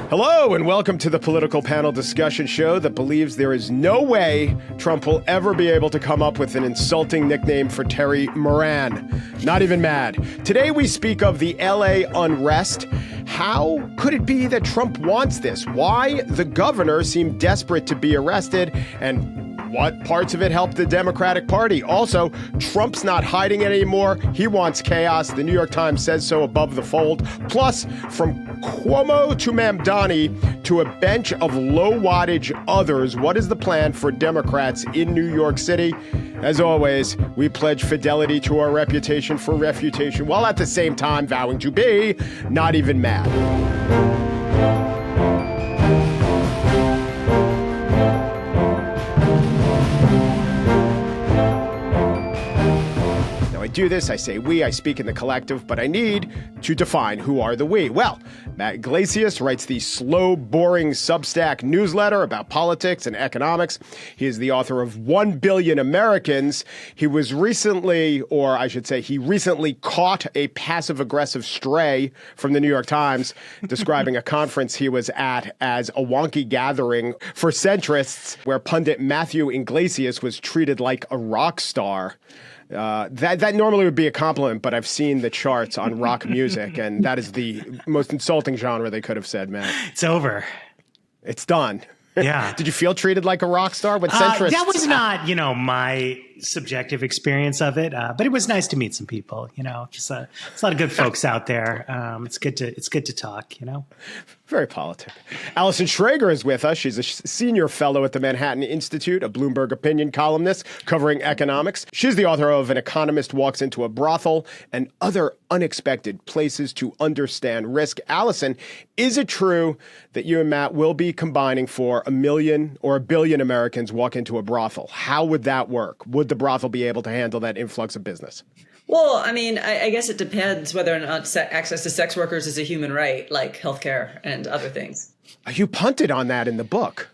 Hello and welcome to the political panel discussion show that believes there is no way Trump will ever be able to come up with an insulting nickname for Terry Moran. Not even mad. Today we speak of the LA unrest. How could it be that Trump wants this? Why the governor seemed desperate to be arrested, and what parts of it help the Democratic Party? Also, Trump's not hiding it anymore. He wants chaos. The New York Times says so above the fold. Plus, from Cuomo to Mamdani to a bench of low wattage others, what is the plan for Democrats in New York City? As always, we pledge fidelity to our reputation for refutation, while at the same time vowing to be not even mad. Do this, I say we, I speak in the collective, but I need to define who are the we. Well, Matt Yglesias writes the slow, boring Substack newsletter about politics and economics. He is the author of 1 Billion Americans. He was recently, or I should say, he recently caught a passive-aggressive stray from the New York Times, describing a conference he was at as a wonky gathering for centrists, where pundit Matthew Yglesias was treated like a rock star. That normally would be a compliment, but I've seen the charts on rock music, and that is the most insulting genre they could have said, man. It's over. It's done. Yeah. Did you feel treated like a rock star with centrists? That was not, my subjective experience of it, but it was nice to meet some people. There's a lot of good folks out there. It's good to talk. Very politic. Allison Schraeger is with us. She's a senior fellow at the Manhattan Institute, a Bloomberg opinion columnist covering economics. She's the author of An Economist Walks into a Brothel and Other Unexpected Places to Understand Risk. Allison, is it true that you and Matt will be combining for 1 million or 1 billion Americans walk into a brothel? How would that work? Would the brothel be able to handle that influx of business? Well, I guess it depends whether or not access to sex workers is a human right, like healthcare and other things. You punted on that in the book.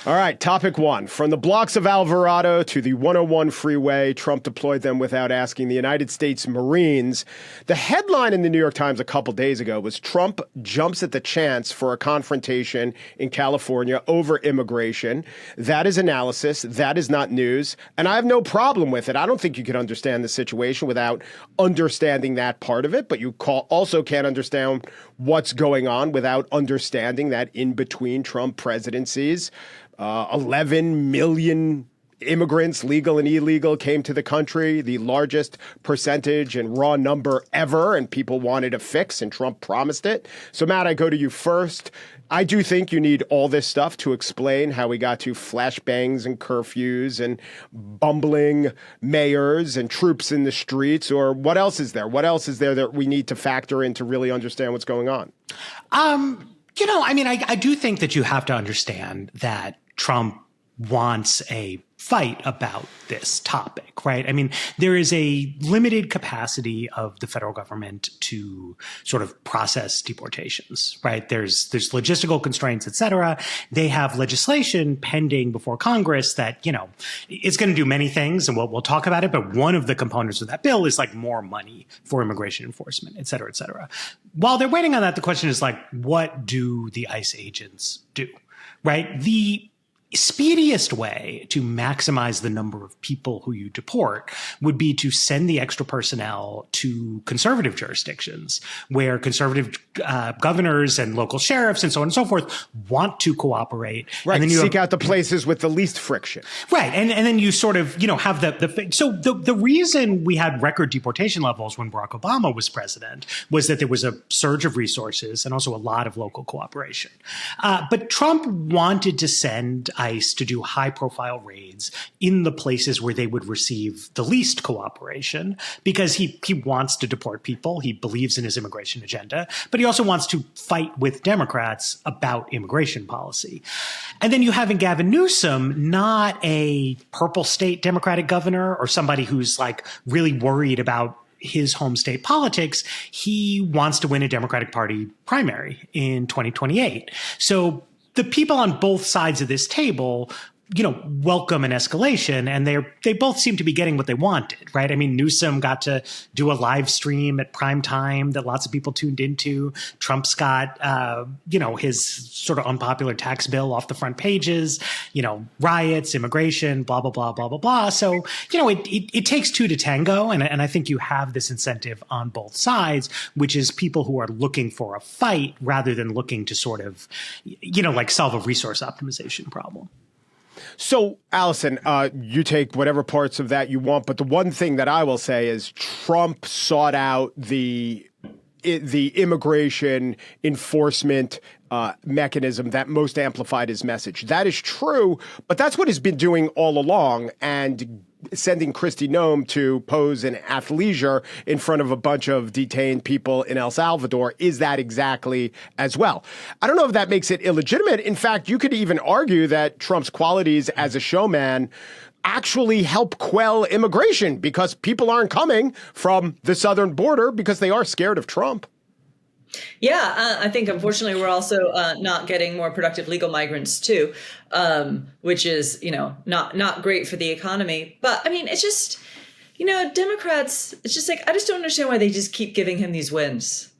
All right, topic one. From the blocks of Alvarado to the 101 freeway, Trump deployed them without asking the United States Marines. The headline in the New York Times a couple days ago was Trump jumps at the chance for a confrontation in California over immigration. That is analysis. That is not news. And I have no problem with it. I don't think you can understand the situation without understanding that part of it. But you also can't understand what's going on without understanding that in between Trump presidencies, 11 million immigrants, legal and illegal, came to the country, the largest percentage and raw number ever, and people wanted a fix, and Trump promised it. So, Matt, I go to you first. I do think you need all this stuff to explain how we got to flashbangs and curfews and bumbling mayors and troops in the streets, or what else is there? What else is there that we need to factor in to really understand what's going on? I do think that you have to understand that Trump wants a fight about this topic, right? There is a limited capacity of the federal government to sort of process deportations, right? There's logistical constraints, et cetera. They have legislation pending before Congress that, it's going to do many things, and we'll talk about it. But one of the components of that bill is like more money for immigration enforcement, et cetera, et cetera. While they're waiting on that, the question is like, what do the ICE agents do, right? The speediest way to maximize the number of people who you deport would be to send the extra personnel to conservative jurisdictions where conservative governors and local sheriffs and so on and so forth want to cooperate. Right. And then seek out the places with the least friction. Right. And then you sort of, have the reason we had record deportation levels when Barack Obama was president was that there was a surge of resources and also a lot of local cooperation. But Trump wanted to send ICE to do high-profile raids in the places where they would receive the least cooperation because he wants to deport people. He believes in his immigration agenda, but he also wants to fight with Democrats about immigration policy. And then you have in Gavin Newsom not a purple state Democratic governor or somebody who's like really worried about his home state politics. He wants to win a Democratic Party primary in 2028. So the people on both sides of this table welcome an escalation, and they both seem to be getting what they wanted, right? I mean, Newsom got to do a live stream at prime time that lots of people tuned into. Trump's got, his sort of unpopular tax bill off the front pages, riots, immigration, blah, blah, blah, blah, blah, blah. So, it takes two to tango. And I think you have this incentive on both sides, which is people who are looking for a fight rather than looking to sort of, solve a resource optimization problem. So, Allison, you take whatever parts of that you want, but the one thing that I will say is Trump sought out the immigration enforcement mechanism that most amplified his message. That is true, but that's what he's been doing all along, and sending Kristi Noem to pose in athleisure in front of a bunch of detained people in El Salvador is that exactly as well. I don't know if that makes it illegitimate. In fact, you could even argue that Trump's qualities as a showman actually help quell immigration because people aren't coming from the southern border because they are scared of Trump. Yeah, I think unfortunately we're also not getting more productive legal migrants too, which is, not great for the economy. But I mean, it's just, Democrats, it's just like, I just don't understand why they just keep giving him these wins.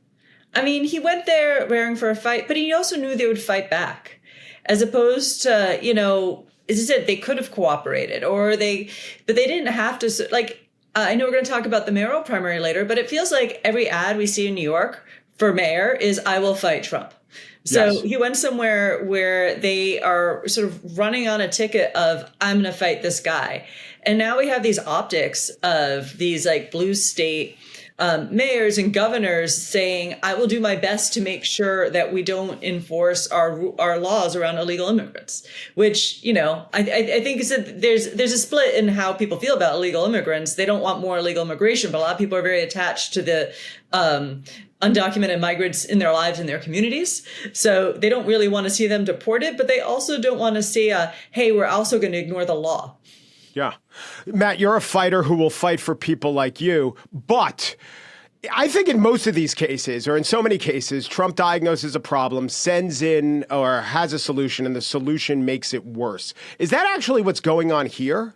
I mean, he went there raring for a fight, but he also knew they would fight back, as opposed to, as I said, they could have cooperated but they didn't have to. Like, I know we're going to talk about the mayoral primary later, but it feels like every ad we see in New York for mayor is "I will fight Trump." So yes. He went somewhere where they are sort of running on a ticket of "I'm going to fight this guy," and now we have these optics of these like blue state mayors and governors saying, "I will do my best to make sure that we don't enforce our laws around illegal immigrants." Which I think is that there's a split in how people feel about illegal immigrants. They don't want more illegal immigration, but a lot of people are very attached to the undocumented migrants in their lives and their communities. So they don't really want to see them deported, but they also don't want to say, hey, we're also going to ignore the law. Yeah. Matt, you're a fighter who will fight for people like you, but I think in most of these cases, or in so many cases, Trump diagnoses a problem, sends in or has a solution, and the solution makes it worse. Is that actually what's going on here?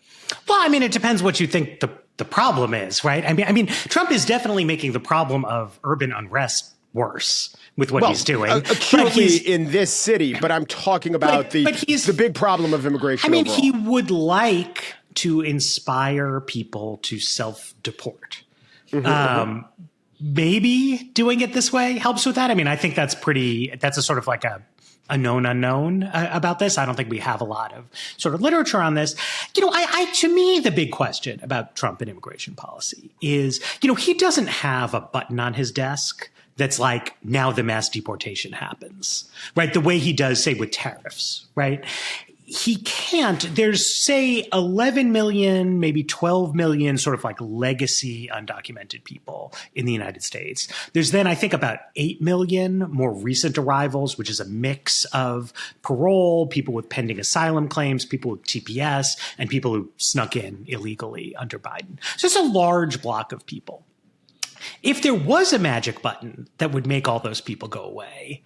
Well, I mean, it depends what you think the problem is, right? I mean, Trump is definitely making the problem of urban unrest worse with what he's doing. Acutely in this city, but I'm talking about the big problem of immigration overall. He would like to inspire people to self-deport. Mm-hmm, maybe doing it this way helps with that. I mean, I think that's a sort of like a known unknown about this. I don't think we have a lot of sort of literature on this. To me, the big question about Trump and immigration policy is, he doesn't have a button on his desk that's like, now the mass deportation happens, right? The way he does, say, with tariffs, right? He can't. There's, say, 11 million, maybe 12 million sort of like legacy undocumented people in the United States. There's then, I think, about 8 million more recent arrivals, which is a mix of parole, people with pending asylum claims, people with TPS, and people who snuck in illegally under Biden. So it's a large block of people. If there was a magic button that would make all those people go away,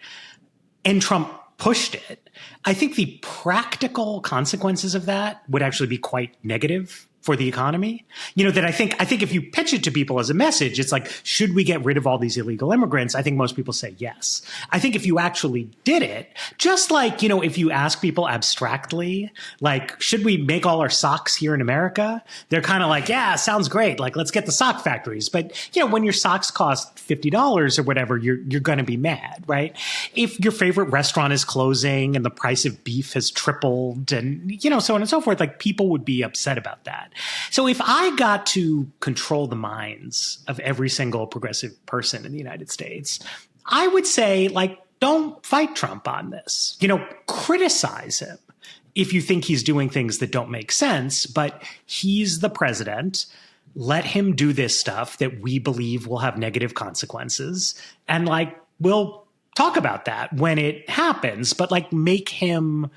and Trump pushed it, I think the practical consequences of that would actually be quite negative for the economy. That I think if you pitch it to people as a message, it's like, should we get rid of all these illegal immigrants? I think most people say yes. I think if you actually did it, just like, if you ask people abstractly, like, should we make all our socks here in America? They're kind of like, yeah, sounds great. Like, let's get the sock factories. But, when your socks cost $50 or whatever, you're going to be mad, right? If your favorite restaurant is closing and the price of beef has tripled and, so on and so forth, like, people would be upset about that. So if I got to control the minds of every single progressive person in the United States, I would say, like, don't fight Trump on this. Criticize him if you think he's doing things that don't make sense, but he's the president. Let him do this stuff that we believe will have negative consequences. And, like, we'll talk about that when it happens, but, like, make him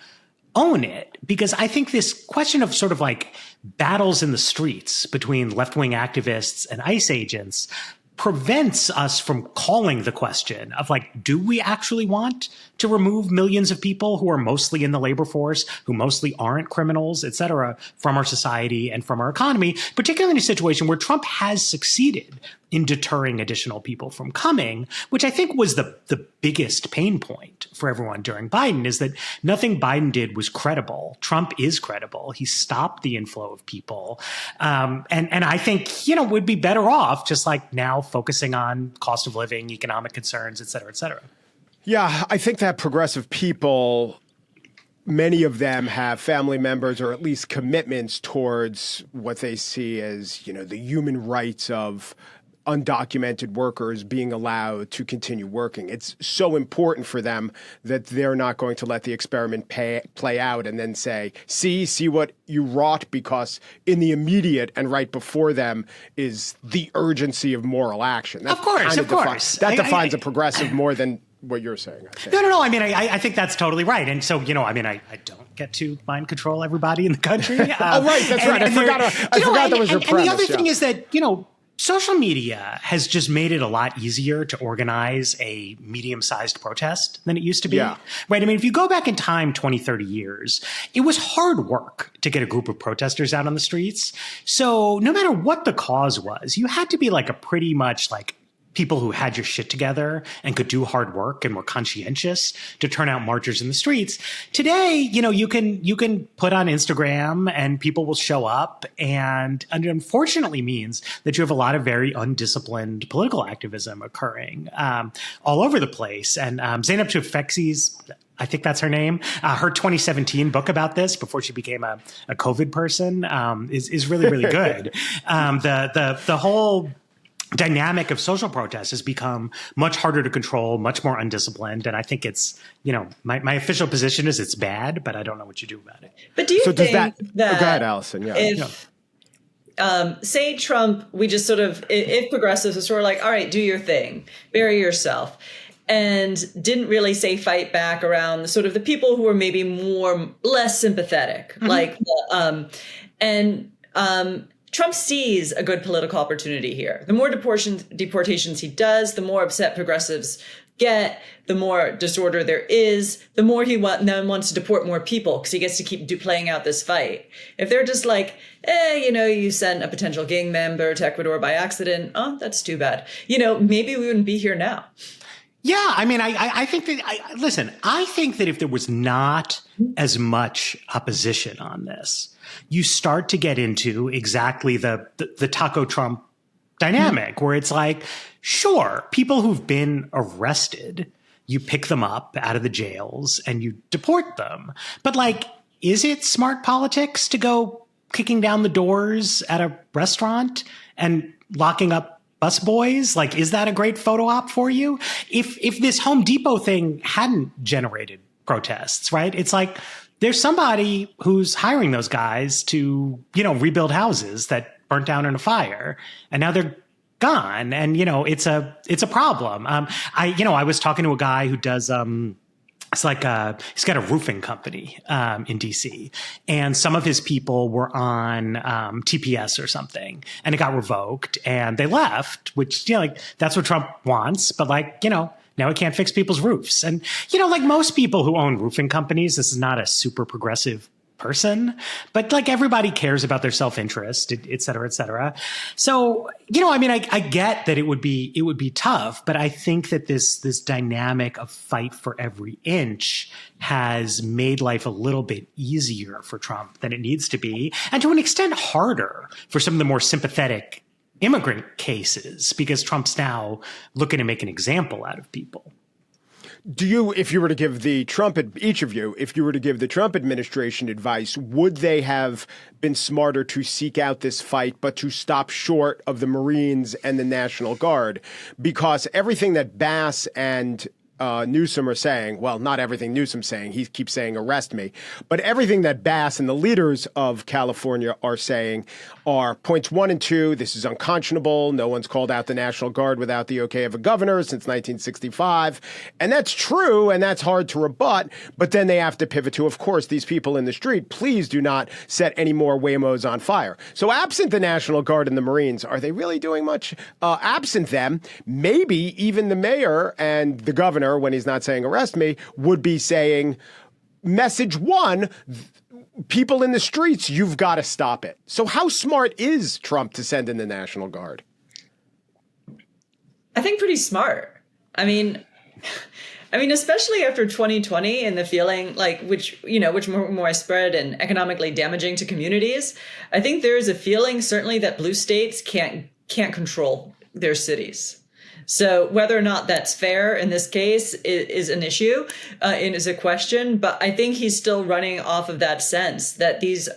own it. Because I think this question of sort of like battles in the streets between left-wing activists and ICE agents prevents us from calling the question of like, do we actually want to remove millions of people who are mostly in the labor force, who mostly aren't criminals, et cetera, from our society and from our economy, particularly in a situation where Trump has succeeded in deterring additional people from coming, which I think was the biggest pain point for everyone during Biden, is that nothing Biden did was credible. Trump is credible. He stopped the inflow of people. And I think, would be better off just like now focusing on cost of living, economic concerns, et cetera, et cetera. Yeah, I think that progressive people, many of them have family members or at least commitments towards what they see as, the human rights of undocumented workers being allowed to continue working. It's so important for them that they're not going to let the experiment play out and then say, see what you wrought, because in the immediate and right before them is the urgency of moral action. That of course. That defines a progressive more than what you're saying, I think. No. I mean, I think that's totally right. And so, I don't get to mind control everybody in the country. Oh, right. That's right. I forgot that was your premise. And the other thing is that, social media has just made it a lot easier to organize a medium-sized protest than it used to be. Yeah. Right? I mean, if you go back in time 20, 30 years, it was hard work to get a group of protesters out on the streets. So no matter what the cause was, you had to be like a pretty much like people who had your shit together and could do hard work and were conscientious to turn out marchers in the streets. Today, you can put on Instagram and people will show up, and it unfortunately means that you have a lot of very undisciplined political activism occurring all over the place. And Zeynep Tufekci's, I think that's her name, her 2017 book about this before she became a COVID person is really, really good. The whole dynamic of social protest has become much harder to control, much more undisciplined. And I think it's, my official position is it's bad, but I don't know what you do about it. But do you think that go ahead, Allison. Yeah. If, say Trump, we just sort of, if progressives are sort of like, all right, do your thing, bury yourself, and didn't really say fight back around sort of the people who were maybe less sympathetic, like, Trump sees a good political opportunity here. The more deportations he does, the more upset progressives get, the more disorder there is, the more he then wants to deport more people because he gets to keep playing out this fight. If they're just like, you sent a potential gang member to Ecuador by accident, oh, that's too bad. Maybe we wouldn't be here now. Yeah, I mean, I think that, listen, I think that if there was not as much opposition on this, you start to get into exactly the Taco Trump dynamic, where it's like, sure, people who've been arrested, you pick them up out of the jails and you deport them. But like, is it smart politics to go kicking down the doors at a restaurant and locking up busboys? Like, is that a great photo op for you? If this Home Depot thing hadn't generated protests, right? It's like, there's somebody who's hiring those guys to, rebuild houses that burnt down in a fire, and now they're gone. And, it's a problem. I was talking to a guy who does, it's like he's got a roofing company in DC, and some of his people were on TPS or something, and it got revoked, and they left. Which that's what Trump wants, but now it can't fix people's roofs. And like most people who own roofing companies, this is not a super progressive person, but like everybody cares about their self-interest, et cetera, et cetera. So, I get that it would be tough, but I think that this dynamic of fight for every inch has made life a little bit easier for Trump than it needs to be, and to an extent harder for some of the more sympathetic immigrant cases, because Trump's now looking to make an example out of people. Do you, if you were to give each of you, if you were to give the Trump administration advice, would they have been smarter to seek out this fight, but to stop short of the Marines and the National Guard? Because everything that Bass and Newsom are saying, well, not everything Newsom's saying, he keeps saying arrest me, but everything that Bass and the leaders of California are saying are points 1 and 2, this is unconscionable, no one's called out the National Guard without the okay of a governor since 1965, and that's true, and that's hard to rebut, but then they have to pivot to, of course, these people in the street, please do not set any more Waymos on fire. So absent the National Guard and the Marines, are they really doing much? Absent them, maybe even the mayor and the governor, when he's not saying arrest me, would be saying, message 1, people in the streets, you've got to stop it. So how smart is Trump to send in the National Guard? I think pretty smart. I mean, especially after 2020 and the feeling like which more spread and economically damaging to communities. I think there is a feeling certainly that blue states can't control their cities. So whether or not that's fair in this case is an issue and is a question. But I think he's still running off of that sense that these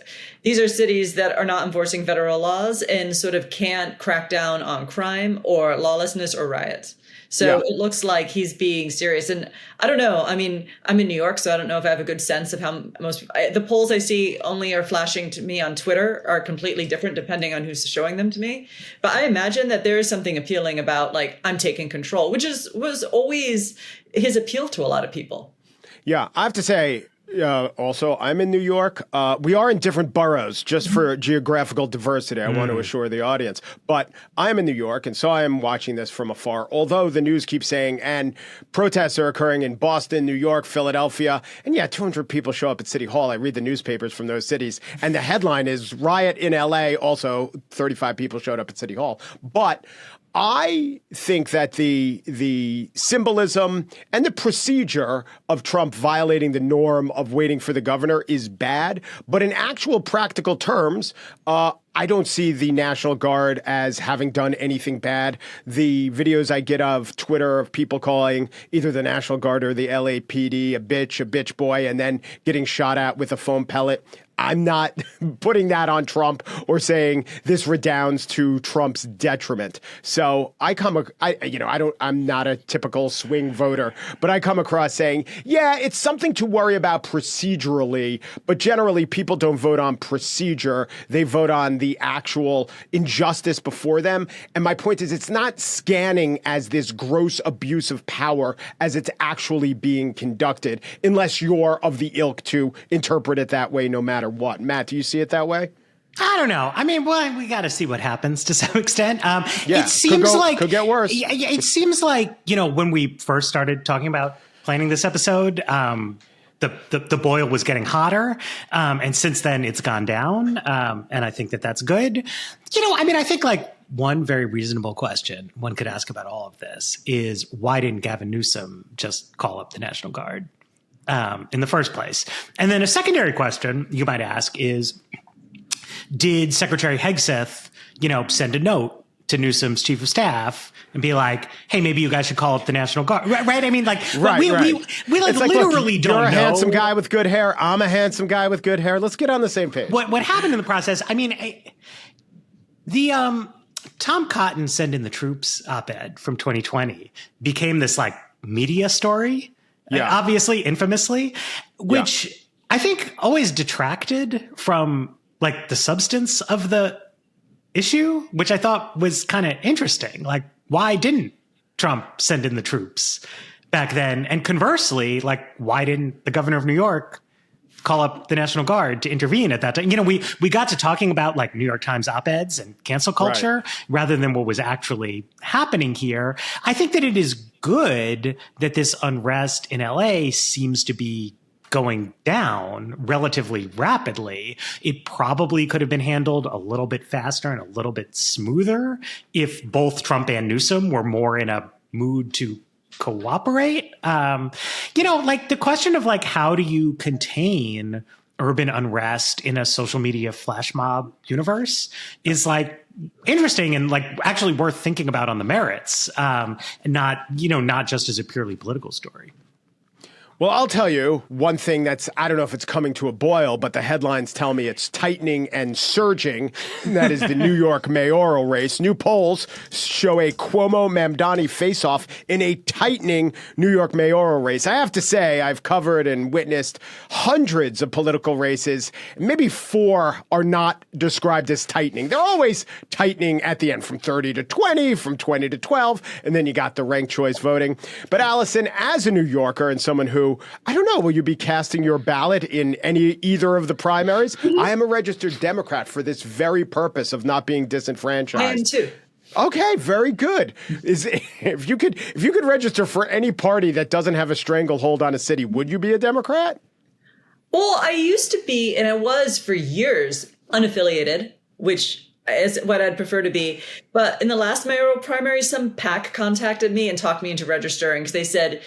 are cities that are not enforcing federal laws and sort of can't crack down on crime or lawlessness or riots. So It looks like he's being serious. And I don't know. I mean, I'm in New York, so I don't know if I have a good sense of how the polls I see only are flashing to me on Twitter are completely different depending on who's showing them to me. But I imagine that there is something appealing about like, I'm taking control, which was always his appeal to a lot of people. Yeah, I have to say, also, I'm in New York. We are in different boroughs just for geographical diversity. I want to assure the audience. But I'm in New York, and so I am watching this from afar. Although the news keeps saying, and protests are occurring in Boston, New York, Philadelphia. And 200 people show up at City Hall. I read the newspapers from those cities. And the headline is riot in LA. Also, 35 people showed up at City Hall. But I think that the symbolism and the procedure of Trump violating the norm of waiting for the governor is bad. But in actual practical terms, I don't see the National Guard as having done anything bad. The videos I get of Twitter of people calling either the National Guard or the LAPD a bitch boy, and then getting shot at with a foam pellet. I'm not putting that on Trump or saying this redounds to Trump's detriment. So I'm not a typical swing voter, but I come across saying, it's something to worry about procedurally, but generally people don't vote on procedure. They vote on the actual injustice before them. And my point is, it's not scanning as this gross abuse of power as it's actually being conducted, unless you're of the ilk to interpret it that way no matter what. Matt, do you see it that way? I don't know. I mean, well, we got to see what happens to some extent. It seems could get worse. It seems like, when we first started talking about planning this episode, the boil was getting hotter. And since then it's gone down. And I think that that's good. I think like one very reasonable question one could ask about all of this is, why didn't Gavin Newsom just call up the National Guard in the first place? And then a secondary question you might ask is, did Secretary Hegseth, send a note to Newsom's chief of staff and be like, hey, maybe you guys should call up the National Guard, right? I mean, we literally don't know. You're a handsome guy with good hair. I'm a handsome guy with good hair. Let's get on the same page. What happened in the process? I mean, the Tom Cotton send in the troops op-ed from 2020 became this like media story. Obviously, infamously, which I think always detracted from like the substance of the issue, which I thought was kind of interesting. Like, why didn't Trump send in the troops back then? And conversely, like, why didn't the governor of New York call up the National Guard to intervene at that time? We got to talking about like New York Times op-eds and cancel culture rather than what was actually happening here. I think that it is good that this unrest in LA seems to be going down relatively rapidly. It probably could have been handled a little bit faster and a little bit smoother if both Trump and Newsom were more in a mood to cooperate. Like the question of like, how do you contain urban unrest in a social media flash mob universe is like interesting and like actually worth thinking about on the merits, and not just as a purely political story. Well, I'll tell you one thing that's, I don't know if it's coming to a boil, but the headlines tell me it's tightening and surging. That is the New York mayoral race. New polls show a Cuomo-Mamdani face-off in a tightening New York mayoral race. I have to say, I've covered and witnessed hundreds of political races. Maybe 4 are not described as tightening. They're always tightening at the end, from 30 to 20, from 20 to 12, and then you got the ranked choice voting. But Allison, as a New Yorker and someone who, I don't know, will you be casting your ballot in either of the primaries? I am a registered Democrat for this very purpose of not being disenfranchised. I am too. Okay, very good. If you could register for any party that doesn't have a stranglehold on a city, would you be a Democrat? Well, I used to be, and I was for years, unaffiliated, which is what I'd prefer to be. But in the last mayoral primary, some PAC contacted me and talked me into registering because they said,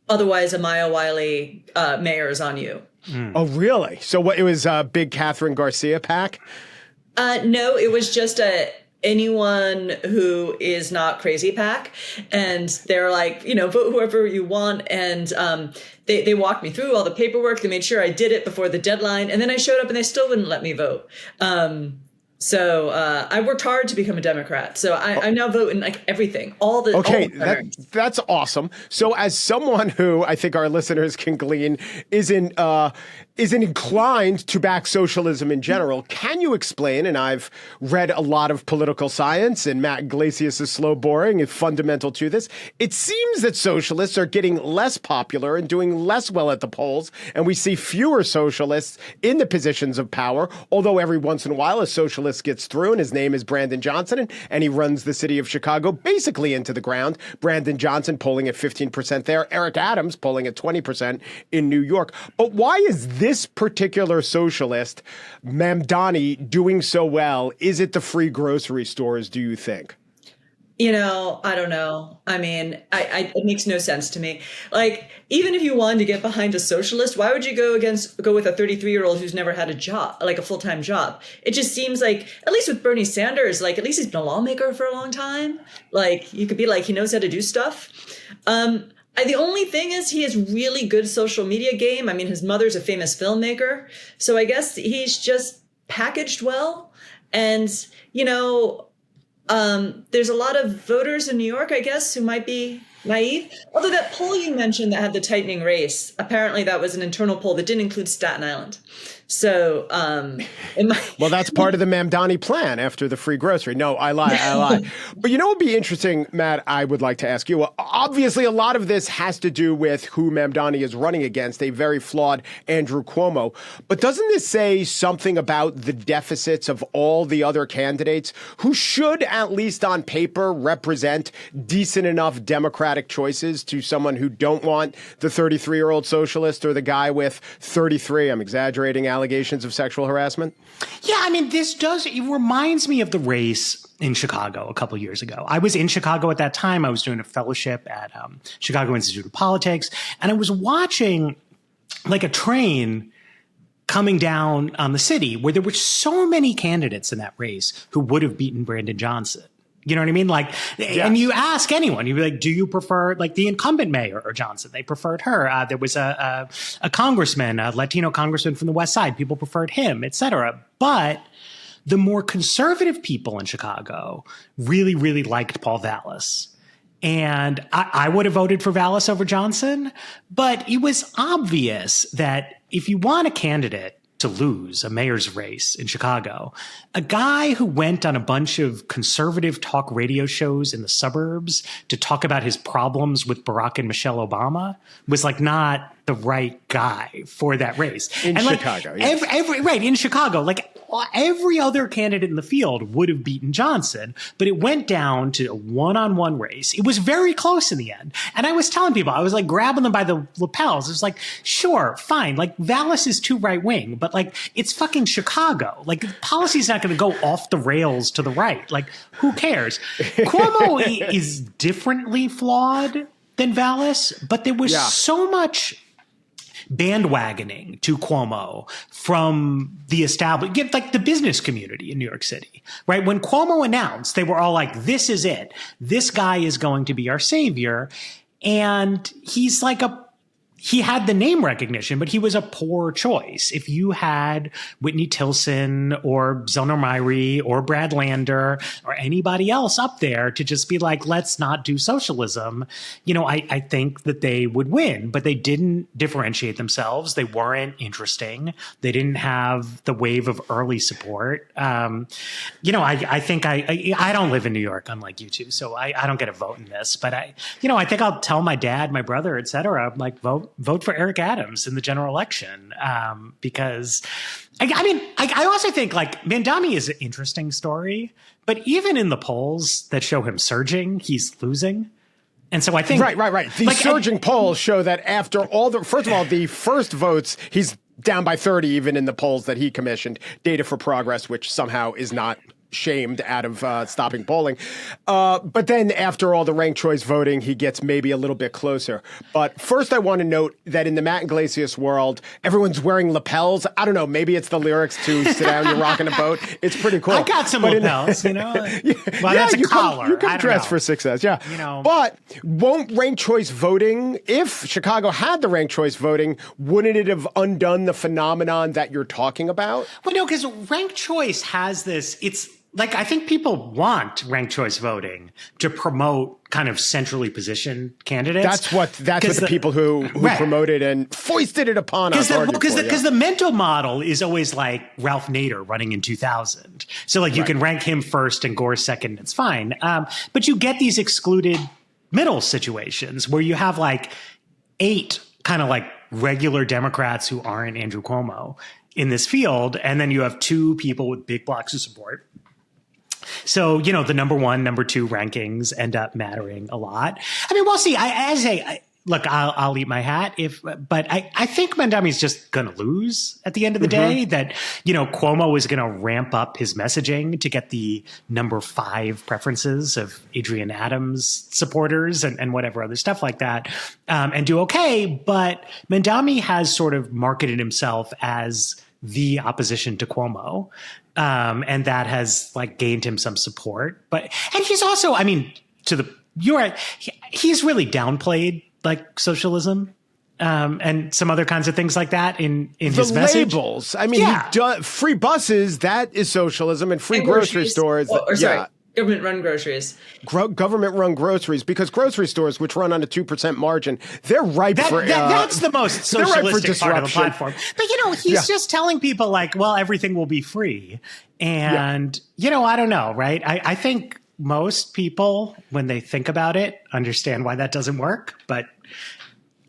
otherwise, a Maya Wiley mayor is on you. Oh, really? So what? It was a big Catherine Garcia PAC? No, it was just anyone who is not crazy PAC. And they're like, vote whoever you want. And they walked me through all the paperwork. They made sure I did it before the deadline. And then I showed up and they still wouldn't let me vote. So I worked hard to become a Democrat. So I now vote in like everything, Okay, that's awesome. So as someone who I think our listeners can glean isn't inclined to back socialism in general, can you explain, and I've read a lot of political science, and Matt Yglesias' Slow Boring is fundamental to this, it seems that socialists are getting less popular and doing less well at the polls, and we see fewer socialists in the positions of power, although every once in a while a socialist gets through, and his name is Brandon Johnson, and he runs the city of Chicago basically into the ground. Brandon Johnson polling at 15% there, Eric Adams polling at 20% in New York. But why is this particular socialist, Mamdani, doing so well? Is it the free grocery stores, do you think? I don't know. I mean, it makes no sense to me. Like, even if you wanted to get behind a socialist, why would you go with a 33-year-old who's never had a job, like a full-time job? It just seems like, at least with Bernie Sanders, like, at least he's been a lawmaker for a long time. Like, you could be like, he knows how to do stuff. The only thing is he has really good social media game. I mean, his mother's a famous filmmaker. So I guess he's just packaged well. And, there's a lot of voters in New York, I guess, who might be naive. Although that poll you mentioned that had the tightening race, apparently that was an internal poll that didn't include Staten Island. So, well, that's part of the Mamdani plan after the free grocery. No, I lie. But what would be interesting, Matt, I would like to ask you. Well, obviously, a lot of this has to do with who Mamdani is running against, a very flawed Andrew Cuomo. But doesn't this say something about the deficits of all the other candidates who should, at least on paper, represent decent enough Democratic choices to someone who don't want the 33-year-old socialist or the guy with 33, I'm exaggerating, allegations of sexual harassment? Yeah, I mean, it reminds me of the race in Chicago a couple of years ago. I was in Chicago at that time. I was doing a fellowship at Chicago Institute of Politics, and I was watching like a train coming down on the city where there were so many candidates in that race who would have beaten Brandon Johnson. You know what I mean? Like, yes. And you ask anyone, you'd be like, do you prefer like the incumbent mayor or Johnson? They preferred her. There was a congressman, a Latino congressman from the West Side. People preferred him, et cetera. But the more conservative people in Chicago really, really liked Paul Vallas. And I would have voted for Vallas over Johnson. But it was obvious that if you want a candidate to lose a mayor's race in Chicago, a guy who went on a bunch of conservative talk radio shows in the suburbs to talk about his problems with Barack and Michelle Obama was like not the right guy for that race. In Chicago, yes. In Chicago, like every other candidate in the field would have beaten Johnson, but it went down to a one-on-one race. It was very close in the end. And I was telling people, I was like grabbing them by the lapels. It was like, sure, fine. Like Vallas is too right-wing, but like it's fucking Chicago. Like policy's not going to go off the rails to the right. Like who cares? Cuomo is differently flawed than Vallas, but there was so much bandwagoning to Cuomo from the established, like the business community in New York City, right? When Cuomo announced, they were all like, this is it. This guy is going to be our savior. And he's like he had the name recognition, but he was a poor choice. If you had Whitney Tilson or Zelnor Myrie or Brad Lander or anybody else up there to just be like, let's not do socialism, I think that they would win. But they didn't differentiate themselves. They weren't interesting. They didn't have the wave of early support. I think I don't live in New York, unlike you two, so I don't get a vote in this. But I think I'll tell my dad, my brother, et cetera, like vote for Eric Adams in the general election, because I also think like Mandami is an interesting story, but even in the polls that show him surging, he's losing. And so I think right. The surging polls show that after first of all, the first votes, he's down by 30, even in the polls that he commissioned, Data for Progress, which somehow is not shamed out of stopping polling. But then after all the ranked choice voting, he gets maybe a little bit closer. But first, I want to note that in the Matt Yglesias world, everyone's wearing lapels. I don't know. Maybe it's the lyrics to Sit Down, You're Rocking a Boat. It's pretty cool. I got some lapels, that's a collar. You can dress for success, yeah. But won't ranked choice voting, if Chicago had the ranked choice voting, wouldn't it have undone the phenomenon that you're talking about? Well, no, because ranked choice has this, it's like, I think people want ranked choice voting to promote kind of centrally positioned candidates. That's what the people who promoted and foisted it upon us argued for. Because the mental model is always like Ralph Nader running in 2000. So like you can rank him first and Gore second, it's fine. But you get these excluded middle situations where you have like 8 kind of like regular Democrats who aren't Andrew Cuomo in this field. And then you have 2 people with big blocks of support. So, the number 1, number 2 rankings end up mattering a lot. I mean, we'll see. Look, I'll eat my hat but I think Mandami's just going to lose at the end of the day, that, Cuomo is going to ramp up his messaging to get the number 5 preferences of Adrian Adams supporters and whatever other stuff like that, and do okay. But Mandami has sort of marketed himself as the opposition to Cuomo. And that has like gained him some support, and he's also, you're right. He's really downplayed like socialism, and some other kinds of things like that in his message. The labels. Free buses, that is socialism, and free grocery stores. Government-run groceries. Government-run groceries, because grocery stores, which run on a 2% margin, they're ripe for that's the most socialistic part of the platform. But, he's just telling people, like, well, everything will be free. And, I don't know, right? I think most people, when they think about it, understand why that doesn't work. But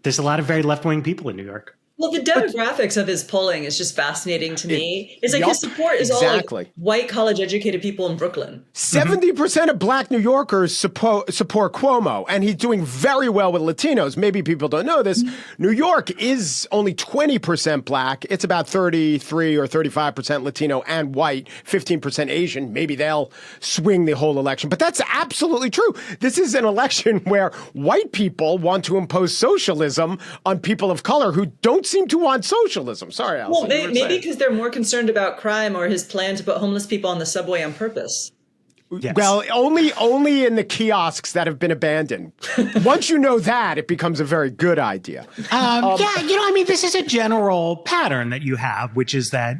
there's a lot of very left-wing people in New York. Well, the demographics of his polling is just fascinating to me. It's like his support is all like white college-educated people in Brooklyn. 70% of Black New Yorkers support Cuomo, and he's doing very well with Latinos. Maybe people don't know this. New York is only 20% Black. It's about 33 or 35% Latino and white, 15% Asian. Maybe they'll swing the whole election. But that's absolutely true. This is an election where white people want to impose socialism on people of color who don't seem to want socialism. Sorry, Allison. Well, maybe because they're more concerned about crime or his plan to put homeless people on the subway on purpose. Yes. Well, only in the kiosks that have been abandoned. Once you know that, it becomes a very good idea. This is a general pattern that you have, which is that,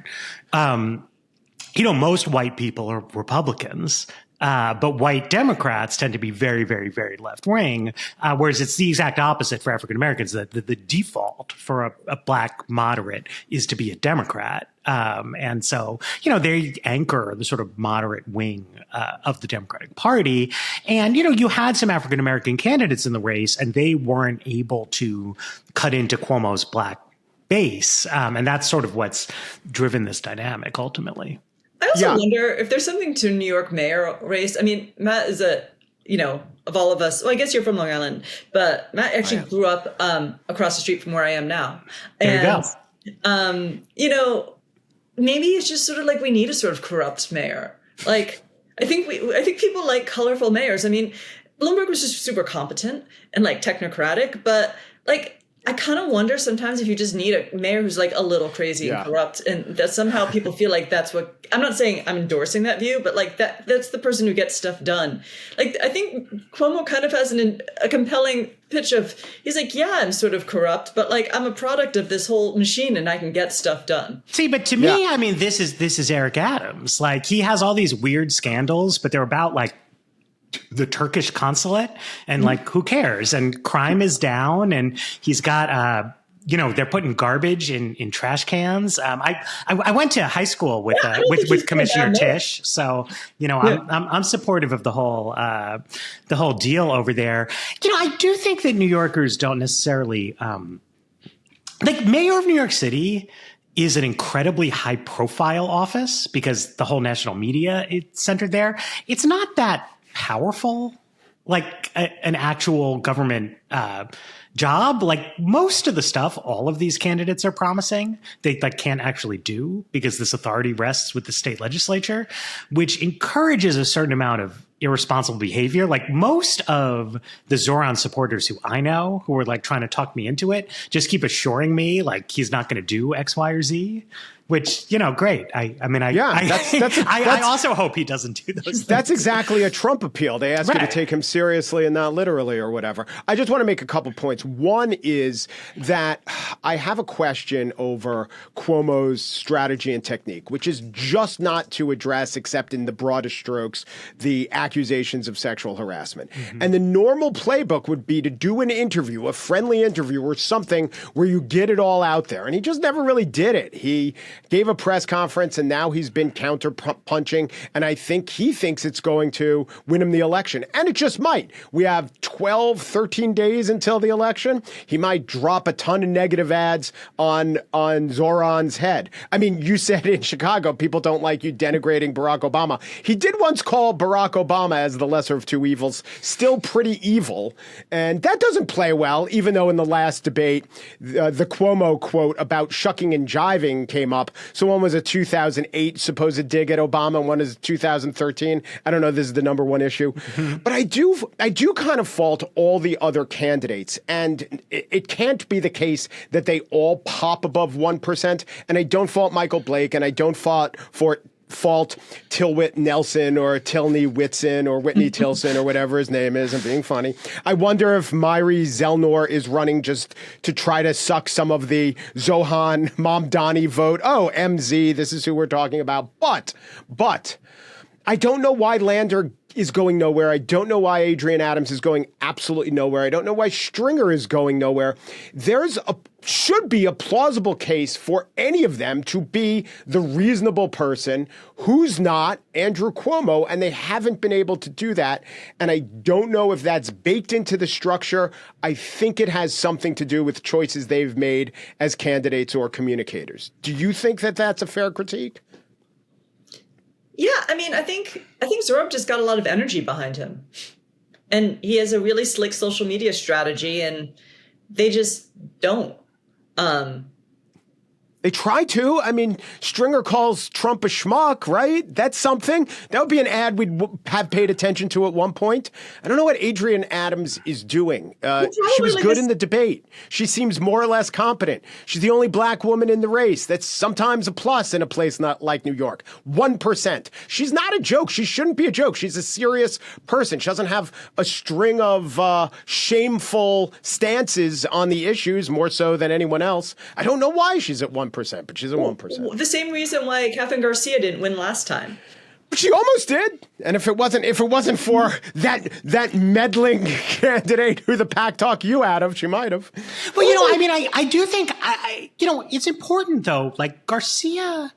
most white people are Republicans. But white Democrats tend to be very, very, very left wing, whereas it's the exact opposite for African Americans. That the default for a Black moderate is to be a Democrat. And so, they anchor the sort of moderate wing of the Democratic Party. And, you had some African American candidates in the race, and they weren't able to cut into Cuomo's Black base. And that's sort of what's driven this dynamic ultimately. I also wonder if there's something to New York mayor race. I mean, Matt is of all of us, well, I guess you're from Long Island, but Matt actually grew up across the street from where I am now. There you go. Maybe it's just sort of like we need a sort of corrupt mayor. Like, I think people like colorful mayors. I mean, Bloomberg was just super competent and like technocratic, but like, I kind of wonder sometimes if you just need a mayor who's like a little crazy and corrupt, and that somehow people feel like that's what, I'm not saying I'm endorsing that view, but like that's the person who gets stuff done. Like, I think Cuomo kind of has a compelling pitch of, he's like, yeah, I'm sort of corrupt, but like I'm a product of this whole machine and I can get stuff done. See, but to me, I mean, this is Eric Adams. Like, he has all these weird scandals, but they're about like the Turkish consulate, and like, who cares? And crime is down, and he's got they're putting garbage in trash cans. I went to high school with Commissioner Tisch, so I'm supportive of the whole deal over there. I do think that New Yorkers don't necessarily like mayor of New York City is an incredibly high profile office because the whole national media is centered there. It's not that powerful like an actual government job. Like, most of the stuff all of these candidates are promising, they like can't actually do because this authority rests with the state legislature, which encourages a certain amount of irresponsible behavior. Like, most of the Zoran supporters who I know who are like trying to talk me into it just keep assuring me like he's not going to do X, Y, or Z. Which, great. I also hope he doesn't do those things. That's exactly a Trump appeal. They ask you to take him seriously and not literally or whatever. I just want to make a couple points. One is that I have a question over Cuomo's strategy and technique, which is just not to address, except in the broadest strokes, the accusations of sexual harassment. Mm-hmm. And the normal playbook would be to do an interview, a friendly interview or something where you get it all out there. And he just never really did it. He gave a press conference, and now he's been counter-punching, and I think he thinks it's going to win him the election. And it just might. We have 12, 13 days until the election. He might drop a ton of negative ads on Zoran's head. I mean, you said in Chicago, people don't like you denigrating Barack Obama. He did once call Barack Obama, as the lesser of two evils, still pretty evil. And that doesn't play well, even though in the last debate, the Cuomo quote about shucking and jiving came up. So one was a 2008 supposed dig at Obama, and one is 2013. I don't know. This is the number one issue. But I do kind of fault all the other candidates. And it can't be the case that they all pop above 1%. And I don't fault Michael Blake, and I don't fault Tilwit Nelson or Tilney Whitson or Whitney Tilson or whatever his name is. I'm being funny. I wonder if Myri Zelnor is running just to try to suck some of the Zohan Mamdani vote. Oh, MZ, this is who we're talking about. But I don't know why Lander is going nowhere. I don't know why Adrian Adams is going absolutely nowhere. I don't know why Stringer is going nowhere. Should be a plausible case for any of them to be the reasonable person who's not Andrew Cuomo, and they haven't been able to do that. And I don't know if that's baked into the structure. I think it has something to do with choices they've made as candidates or communicators. Do you think that that's a fair critique? Yeah, I mean, I think Zoran just got a lot of energy behind him. And he has a really slick social media strategy, and they just don't. They try to. I mean, Stringer calls Trump a schmuck, right? That's something. That would be an ad we'd have paid attention to at one point. I don't know what Adrian Adams is doing. She was good in the debate. She seems more or less competent. She's the only black woman in the race. That's sometimes a plus in a place not like New York. 1%. She's not a joke. She shouldn't be a joke. She's a serious person. She doesn't have a string of shameful stances on the issues, more so than anyone else. I don't know why she's at 1%. But she's at 1%. The same reason why Catherine Garcia didn't win last time. But she almost did. And if it wasn't for that meddling candidate who the PAC talked you out of, she might have. Well, I mean, I do think it's important though. Like, Garcia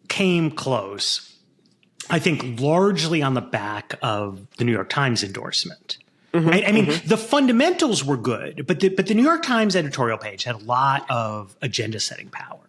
came close, I think, largely on the back of the New York Times endorsement. Mm-hmm, right? I mean, the fundamentals were good, but the New York Times editorial page had a lot of agenda setting power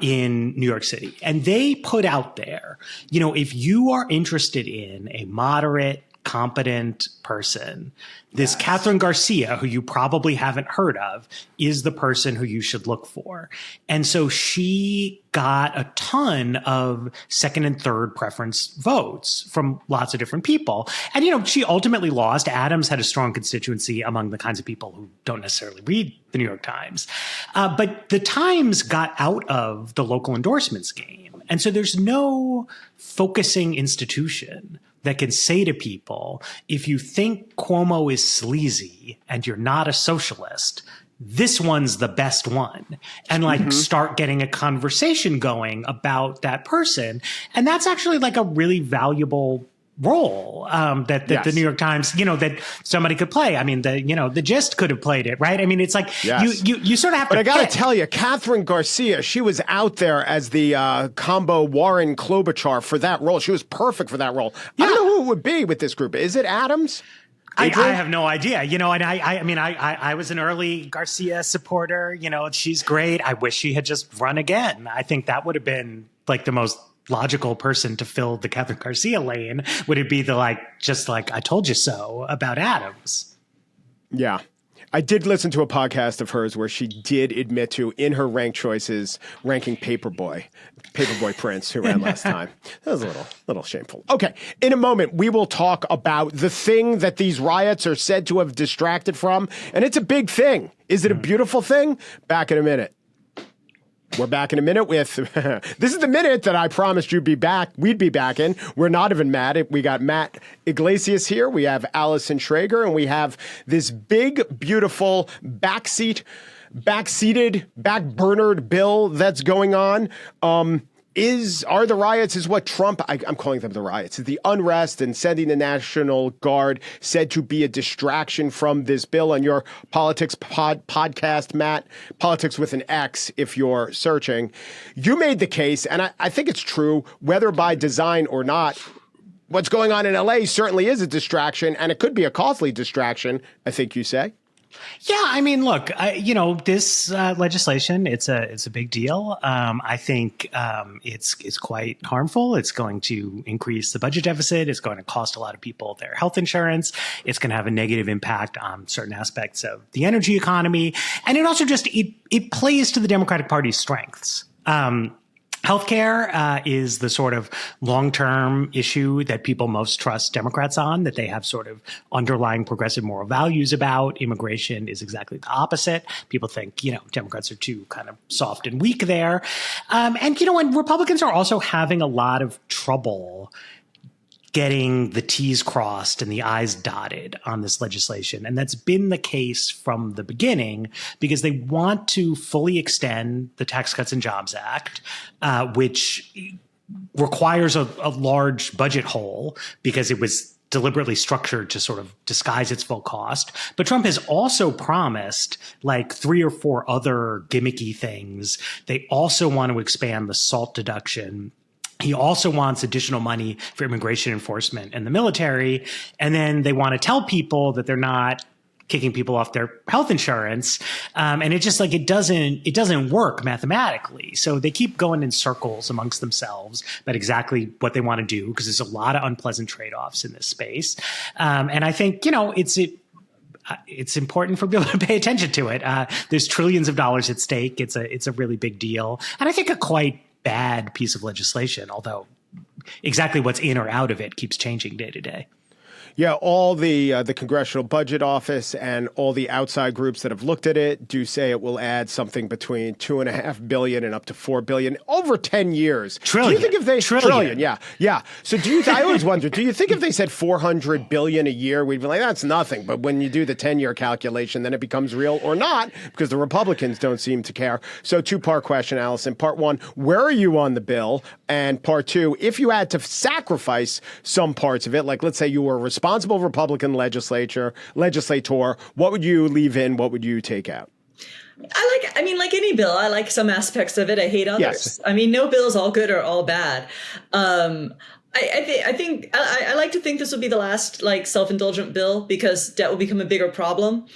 in New York City. And they put out there, if you are interested in a moderate, competent person. This Catherine Garcia, who you probably haven't heard of, is the person who you should look for. And so she got a ton of second and third preference votes from lots of different people. And, you know, she ultimately lost. Adams had a strong constituency among the kinds of people who don't necessarily read the New York Times. But the Times got out of the local endorsements game. And so there's no focusing institution that can say to people, if you think Cuomo is sleazy and you're not a socialist, this one's the best one, and like start getting a conversation going about that person. And that's actually like a really valuable role that the New York Times, you know, that somebody could play. I mean, the Gist could have played it, right? I mean, it's like you sort of have to. But I got to tell you, Catherine Garcia, she was out there as the combo Warren Klobuchar for that role. She was perfect for that role. I don't know who it would be with this group. Is it Adams? I have no idea, you know, and I mean, I was an early Garcia supporter, you know, she's great. I wish she had just run again. I think that would have been like the most logical person to fill the Catherine Garcia lane. Would it be just like, I told you so about Adams? Yeah. I did listen to a podcast of hers where she did admit to, in her rank choices, ranking Paperboy Prince, who ran last time. That was a little shameful. Okay, in a moment, we will talk about the thing that these riots are said to have distracted from, and it's a big thing. Is it a beautiful thing? Back in a minute. We're back in a minute with, this is the minute that I promised we'd be back in. We're not even mad. We got Matt Yglesias here. We have Allison Schraeger, and we have this big, beautiful backseated, backburnered bill that's going on. Are the riots, is what Trump, I'm calling them the riots, is the unrest and sending the National Guard said to be a distraction from this bill? On your politics podcast, Matt, Politics with an X, if you're searching, you made the case, and I think it's true, whether by design or not, what's going on in LA certainly is a distraction, and it could be a costly distraction, I think you say. Yeah, I mean, look, this legislation, it's a big deal. I think it's quite harmful. It's going to increase the budget deficit. It's going to cost a lot of people their health insurance. It's going to have a negative impact on certain aspects of the energy economy. And it also just it plays to the Democratic Party's strengths. Healthcare is the sort of long-term issue that people most trust Democrats on, that they have sort of underlying progressive moral values about. Immigration is exactly the opposite. People think, Democrats are too kind of soft and weak there. And Republicans are also having a lot of trouble getting the T's crossed and the I's dotted on this legislation. And that's been the case from the beginning because they want to fully extend the Tax Cuts and Jobs Act, which requires a large budget hole because it was deliberately structured to sort of disguise its full cost. But Trump has also promised like 3 or 4 other gimmicky things. They also want to expand the SALT deduction. He also wants additional money for immigration enforcement and the military. And then they want to tell people that they're not kicking people off their health insurance. And it just it doesn't work mathematically. So they keep going in circles amongst themselves about exactly what they want to do because there's a lot of unpleasant trade-offs in this space. And I think, it's important for people to pay attention to it. There's trillions of dollars at stake. It's a really big deal. And I think a quite bad piece of legislation, although exactly what's in or out of it keeps changing day to day. Yeah, all the Congressional Budget Office and all the outside groups that have looked at it do say it will add something between $2.5 billion and up to $4 billion over 10 years. Trillion. Do you think if they trillion? Yeah. So I always wonder, do you think if they said $400 billion a year, we'd be like, that's nothing. But when you do the 10-year calculation, then it becomes real or not because the Republicans don't seem to care. So 2-part question, Allison. Part 1, where are you on the bill? And part 2, if you had to sacrifice some parts of it, like let's say you were a responsible Republican legislator, what would you leave in? What would you take out? Like any bill, I like some aspects of it. I hate others. Yes. I mean, no bill is all good or all bad. I like to think this will be the last like self-indulgent bill because debt will become a bigger problem.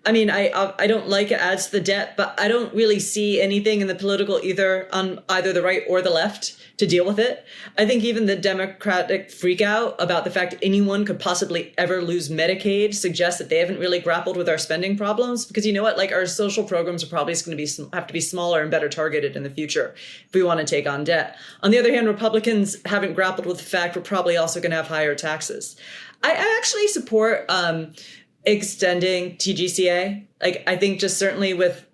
I mean, I don't like it adds to the debt, but I don't really see anything in the political either on either the right or the left to deal with it. I think even the Democratic freak out about the fact anyone could possibly ever lose Medicaid suggests that they haven't really grappled with our spending problems, because you know what, like our social programs are probably going to have to be smaller and better targeted in the future if we want to take on debt. On the other hand, Republicans haven't grappled with the fact we're probably also going to have higher taxes. I actually support extending TGCA. Like, I think just certainly with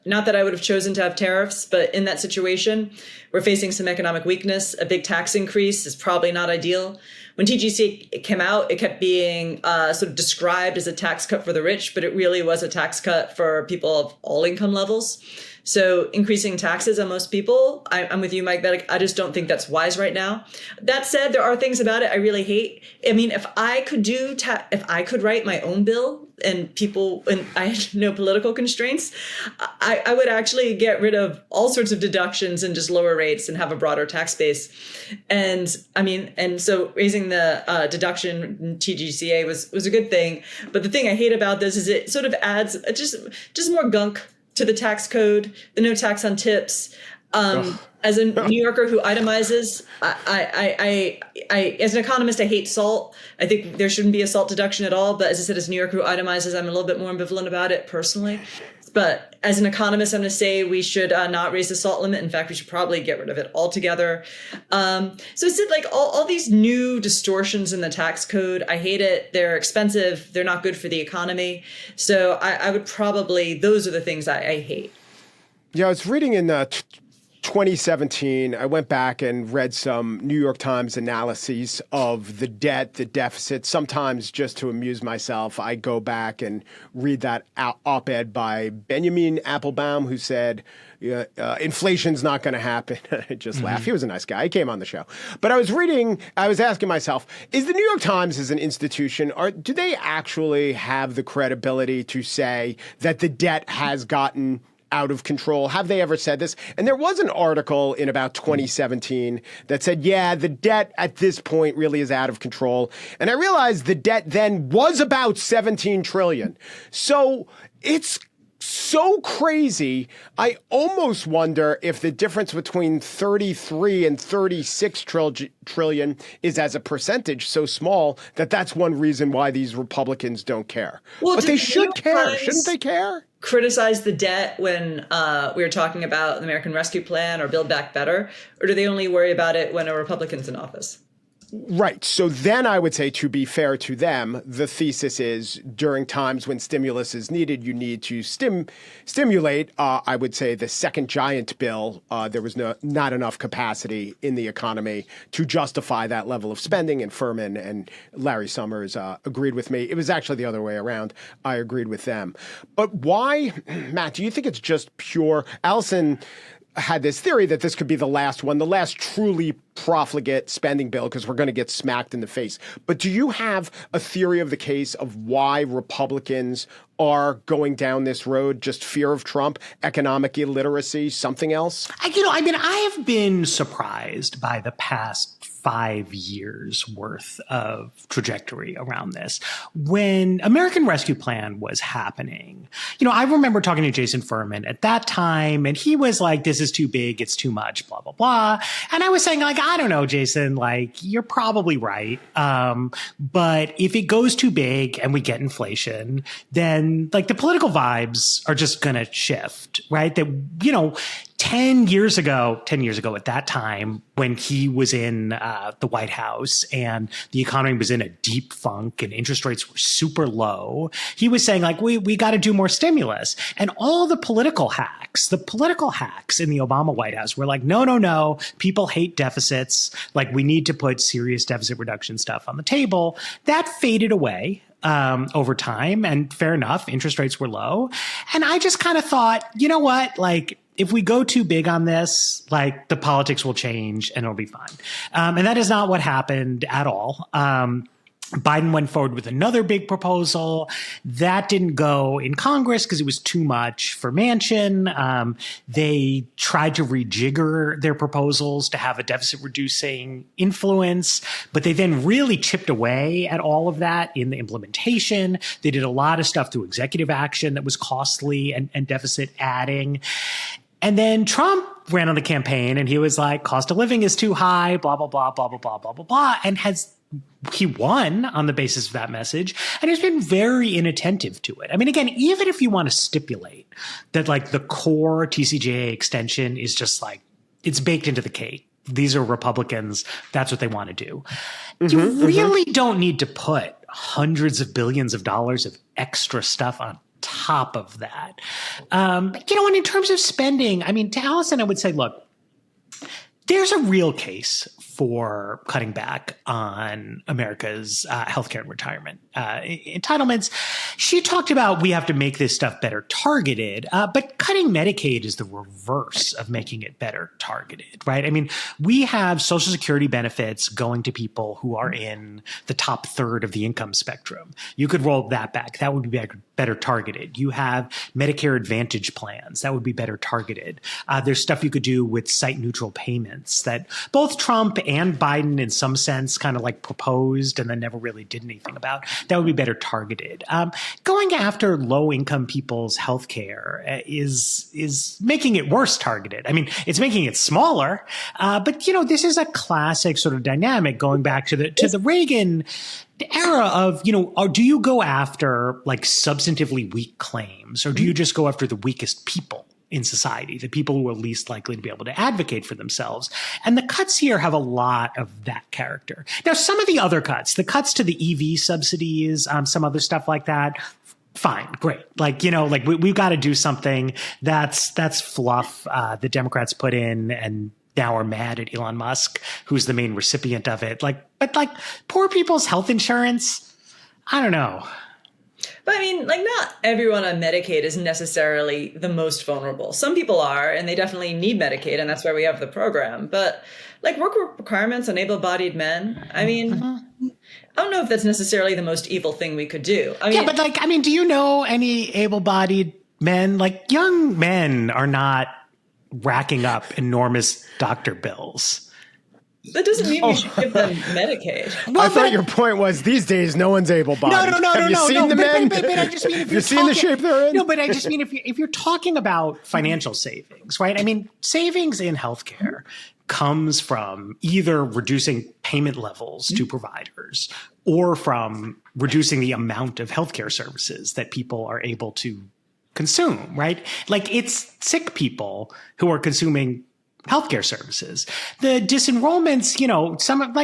not that I would have chosen to have tariffs, but in that situation, we're facing some economic weakness. A big tax increase is probably not ideal. When TGCA came out, it kept being sort of described as a tax cut for the rich, but it really was a tax cut for people of all income levels. So increasing taxes on most people, I'm with you, Mike, that I just don't think that's wise right now. That said, there are things about it I really hate. I mean, if I could write my own bill and I had no political constraints, I would actually get rid of all sorts of deductions and just lower rates and have a broader tax base. And so raising the deduction in TGCA was a good thing. But the thing I hate about this is it sort of adds just more gunk to the tax code, the no tax on tips. As a New Yorker who itemizes, I as an economist, I hate SALT. I think there shouldn't be a SALT deduction at all. But as I said, as a New Yorker who itemizes, I'm a little bit more ambivalent about it personally. But as an economist, I'm going to say we should not raise the SALT limit. In fact, we should probably get rid of it altogether. So it's like all these new distortions in the tax code. I hate it. They're expensive. They're not good for the economy. So I would probably, those are the things I hate. Yeah, I was reading in 2017, I went back and read some New York Times analyses of the debt, the deficit. Sometimes just to amuse myself, I go back and read that op-ed by Benjamin Applebaum, who said, inflation's not going to happen. I just laughed. He was a nice guy. He came on the show. But I was asking myself, is the New York Times as an institution, do they actually have the credibility to say that the debt has gotten out of control? Have they ever said this? And there was an article in about 2017 that said, yeah, the debt at this point really is out of control. And I realized the debt then was about 17 trillion. So it's so crazy. I almost wonder if the difference between 33 and 36 trillion is as a percentage so small that that's one reason why these Republicans don't care. Well, but they should care. Shouldn't they care? Criticize the debt when we were talking about the American Rescue Plan or Build Back Better? Or do they only worry about it when a Republican's in office? Right. So then I would say, to be fair to them, the thesis is during times when stimulus is needed, you need to stimulate. I would say the second giant bill, there was not enough capacity in the economy to justify that level of spending. And Furman and Larry Summers agreed with me. It was actually the other way around. I agreed with them. But why, Matt, do you think it's just pure? Allison had this theory that this could be the last one, the last truly profligate spending bill, because we're going to get smacked in the face. But do you have a theory of the case of why Republicans are going down this road? Just fear of Trump, economic illiteracy, something else? I have been surprised by the past 5 years worth of trajectory around this. When American Rescue Plan was happening, I remember talking to Jason Furman at that time, and he was like, this is too big, it's too much, blah, blah, blah. And I was saying, like, I don't know, Jason, like, you're probably right. But if it goes too big and we get inflation, then like the political vibes are just going to shift, right? That, 10 years ago at that time, when he was in the White House and the economy was in a deep funk and interest rates were super low, he was saying, like, we got to do more stimulus. And all the political hacks in the Obama White House were like, no, people hate deficits. Like, we need to put serious deficit reduction stuff on the table. That faded away over time. And fair enough, interest rates were low. And I just kind of thought, you know what, like, if we go too big on this, like, the politics will change and it'll be fine. And that is not what happened at all. Biden went forward with another big proposal. That didn't go in Congress because it was too much for Manchin. They tried to rejigger their proposals to have a deficit reducing influence, but they then really chipped away at all of that in the implementation. They did a lot of stuff through executive action that was costly and deficit adding. And then Trump ran on the campaign and he was like, cost of living is too high, blah, blah, blah, blah, blah, blah, blah, blah, blah, and he won on the basis of that message, and he's been very inattentive to it. I mean, again, even if you want to stipulate that like the core TCJA extension is just like, it's baked into the cake. These are Republicans. That's what they want to do. You really don't need to put hundreds of billions of dollars of extra stuff on top of that. And in terms of spending, I mean, to Allison, I would say, look, there's a real case for cutting back on America's healthcare and retirement entitlements. She talked about we have to make this stuff better targeted, but cutting Medicaid is the reverse of making it better targeted, right? I mean, we have Social Security benefits going to people who are in the top third of the income spectrum. You could roll that back. That would be better targeted. You have Medicare Advantage plans. That would be better targeted. There's stuff you could do with site-neutral payments that both Trump and Biden, in some sense, kind of like proposed and then never really did anything about. That would be better targeted. Going after low-income people's health care is making it worse targeted. I mean, it's making it smaller, but this is a classic sort of dynamic going back to the Reagan era of, do you go after like substantively weak claims, or do you just go after the weakest people in society, the people who are least likely to be able to advocate for themselves? And the cuts here have a lot of that character. Now, some of the other cuts, the cuts to the EV subsidies, some other stuff like that, fine, great. We've got to do something. That's fluff the Democrats put in and now are mad at Elon Musk, who's the main recipient of it. But poor people's health insurance, I don't know. But I mean, not everyone on Medicaid is necessarily the most vulnerable. Some people are, and they definitely need Medicaid, and that's why we have the program. But work requirements on able-bodied men, I mean, I don't know if that's necessarily the most evil thing we could do. I mean, yeah, but do you know any able-bodied men? Young men are not racking up enormous doctor bills. That doesn't mean we should give them Medicaid. I thought your point was these days no one's able-bodied. No. Have you seen the men? But I just mean if you're seen the shape they're in? No, but I just mean if you're talking about financial savings, right? I mean, savings in healthcare comes from either reducing payment levels to providers or from reducing the amount of healthcare services that people are able to consume, right? It's sick people who are consuming healthcare services. The disenrollments, some of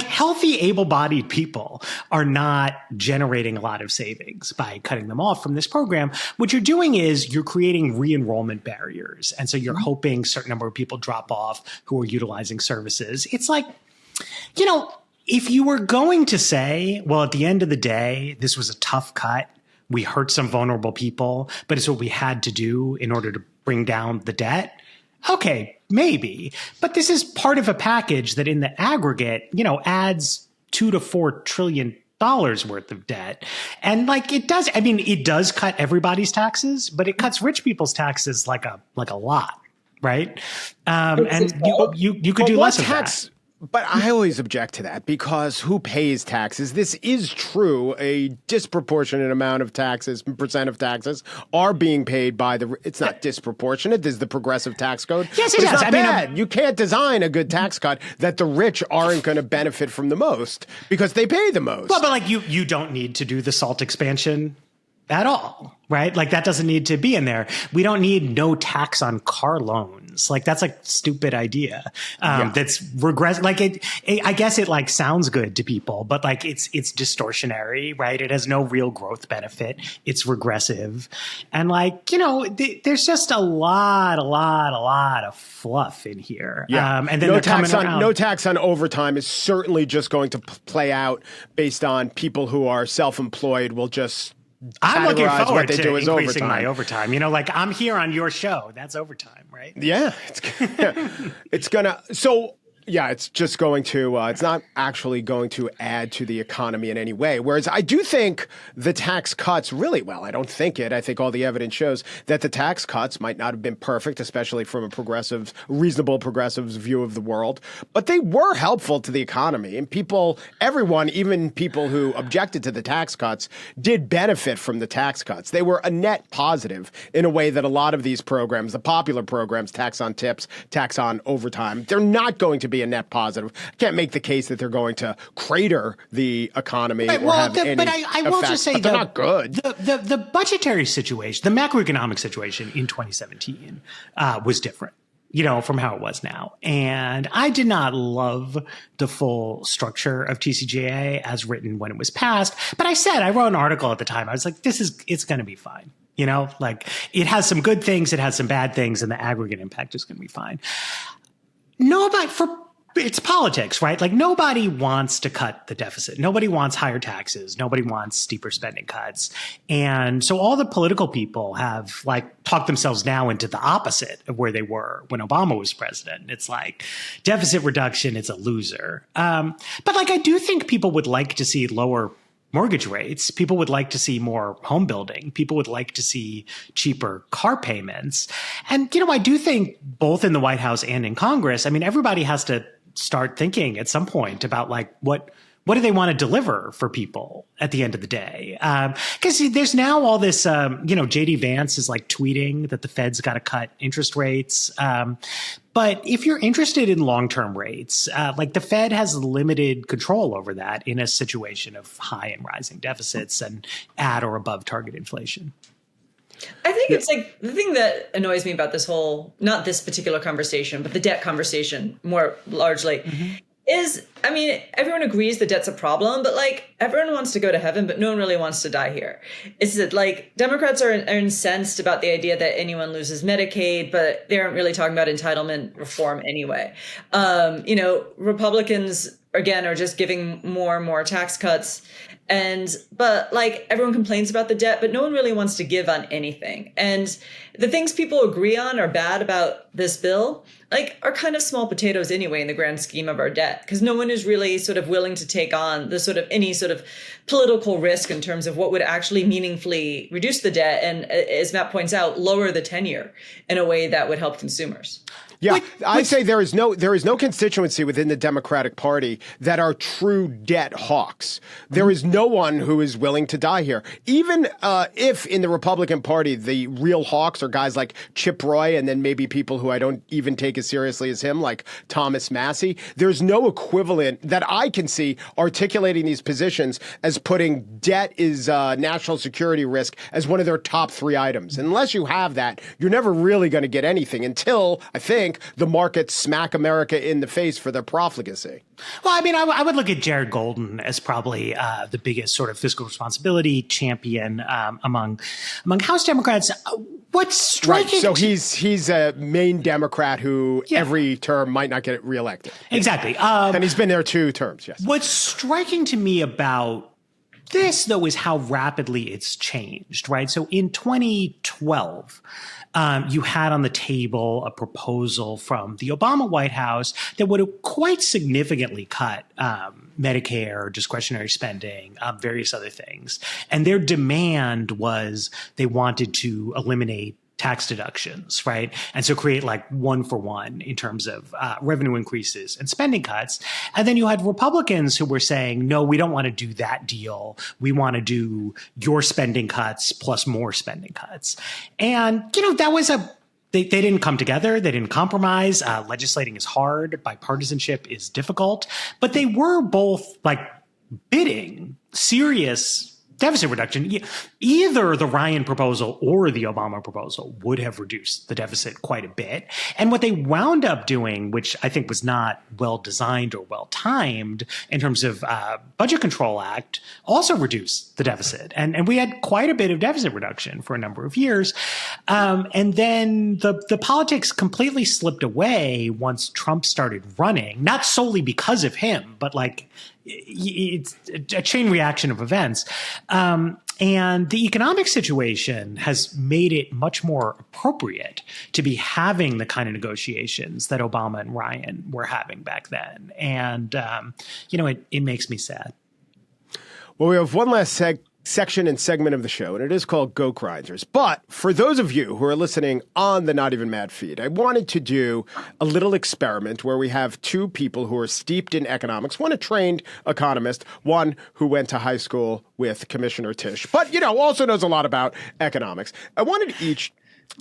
healthy, able-bodied people are not generating a lot of savings by cutting them off from this program. What you're doing is you're creating re-enrollment barriers. And so you're hoping a certain number of people drop off who are utilizing services. It's if you were going to say, well, at the end of the day, this was a tough cut, we hurt some vulnerable people, but it's what we had to do in order to bring down the debt. Okay, maybe. But this is part of a package that in the aggregate, adds $2 to $4 trillion worth of debt. And it does cut everybody's taxes, but it cuts rich people's taxes like a lot, right? And you could do less of that. But I always object to that because who pays taxes? This is true. A disproportionate amount of taxes, percent of taxes, are being paid by it's not disproportionate. This is the progressive tax code. Yes, it's not bad. You can't design a good tax cut that the rich aren't going to benefit from the most because they pay the most. Well, but you don't need to do the SALT expansion at all, right? That doesn't need to be in there. We don't need no tax on car loans. That's a stupid idea. That's regress. I guess it sounds good to people, but it's distortionary, right? It has no real growth benefit. It's regressive. And there's just a lot of fluff in here. Yeah. And then no tax on overtime is certainly just going to play out based on people who are self-employed will just I'm looking forward to increasing my overtime. I'm here on your show. That's overtime, right? Yeah. It's gonna. So Yeah, it's just going to, it's not actually going to add to the economy in any way. Whereas I do think the tax cuts really, well, I don't think it. I think all the evidence shows that the tax cuts might not have been perfect, especially from a reasonable progressive's view of the world. But they were helpful to the economy. And everyone, even people who objected to the tax cuts, did benefit from the tax cuts. They were a net positive in a way that a lot of these programs, the popular programs, tax on tips, tax on overtime, they're not going to be a net positive. I can't make the case that they're going to crater the economy or have any but I will effect, just say but they're not good. The budgetary situation, the macroeconomic situation in 2017 was different, from how it was now. And I did not love the full structure of TCJA as written when it was passed. But I wrote an article at the time. I was like, it's going to be fine. It has some good things, it has some bad things, and the aggregate impact is going to be fine. It's politics, right? Like, nobody wants to cut the deficit. Nobody wants higher taxes. Nobody wants steeper spending cuts. And so all the political people have talked themselves now into the opposite of where they were when Obama was president. It's like deficit reduction, it's a loser. But I do think people would like to see lower mortgage rates. People would like to see more home building. People would like to see cheaper car payments. And, I do think both in the White House and in Congress, everybody has to start thinking at some point about what do they want to deliver for people at the end of the day? Because there's now all this, J.D. Vance is tweeting that the Fed's got to cut interest rates. But if you're interested in long-term rates, the Fed has limited control over that in a situation of high and rising deficits and at or above target inflation. I think it's the thing that annoys me about this whole, not this particular conversation, but the debt conversation more largely, is, everyone agrees the debt's a problem, but everyone wants to go to heaven, but no one really wants to die here. It's that Democrats are incensed about the idea that anyone loses Medicaid, but they aren't really talking about entitlement reform anyway. Republicans, again, are just giving more and more tax cuts. But everyone complains about the debt, but no one really wants to give on anything. And the things people agree on are bad about this bill, are kind of small potatoes anyway in the grand scheme of our debt, because no one is really sort of willing to take on the sort of any sort of political risk in terms of what would actually meaningfully reduce the debt. And as Matt points out, lower the tenure in a way that would help consumers. Yeah, I'd say there is no constituency within the Democratic Party that are true debt hawks. There is no one who is willing to die here. Even if in the Republican Party, the real hawks are guys like Chip Roy and then maybe people who I don't even take as seriously as him, like Thomas Massie, there's no equivalent that I can see articulating these positions as putting debt is national security risk as one of their top three items. Unless you have that, you're never really going to get anything until, I think, the markets smack America in the face for their profligacy. Well, I would look at Jared Golden as probably the biggest sort of fiscal responsibility champion among House Democrats. What's striking? Right. So he's a main Democrat who every term might not get reelected. Exactly. And he's been there 2 terms, yes. What's striking to me about this, though, is how rapidly it's changed, right? So in 2012, you had on the table a proposal from the Obama White House that would have quite significantly cut Medicare, discretionary spending, various other things. And their demand was they wanted to eliminate tax deductions, right? And so create 1-for-1 in terms of revenue increases and spending cuts. And then you had Republicans who were saying, no, we don't want to do that deal. We want to do your spending cuts plus more spending cuts. And, that was they didn't come together. They didn't compromise. Legislating is hard. Bipartisanship is difficult. But they were both bidding serious deficit reduction. Either the Ryan proposal or the Obama proposal would have reduced the deficit quite a bit. And what they wound up doing, which I think was not well designed or well timed in terms of Budget Control Act, also reduced the deficit. And we had quite a bit of deficit reduction for a number of years. And then the politics completely slipped away once Trump started running, not solely because of him, but it's a chain reaction of events. And the economic situation has made it much more appropriate to be having the kind of negotiations that Obama and Ryan were having back then. And, it makes me sad. Well, we have one last section and segment of the show, and it is called Goat Grinders. But for those of you who are listening on the Not Even Mad feed, I wanted to do a little experiment where we have two people who are steeped in economics, one a trained economist, one who went to high school with Commissioner Tisch, but, also knows a lot about economics. I wanted each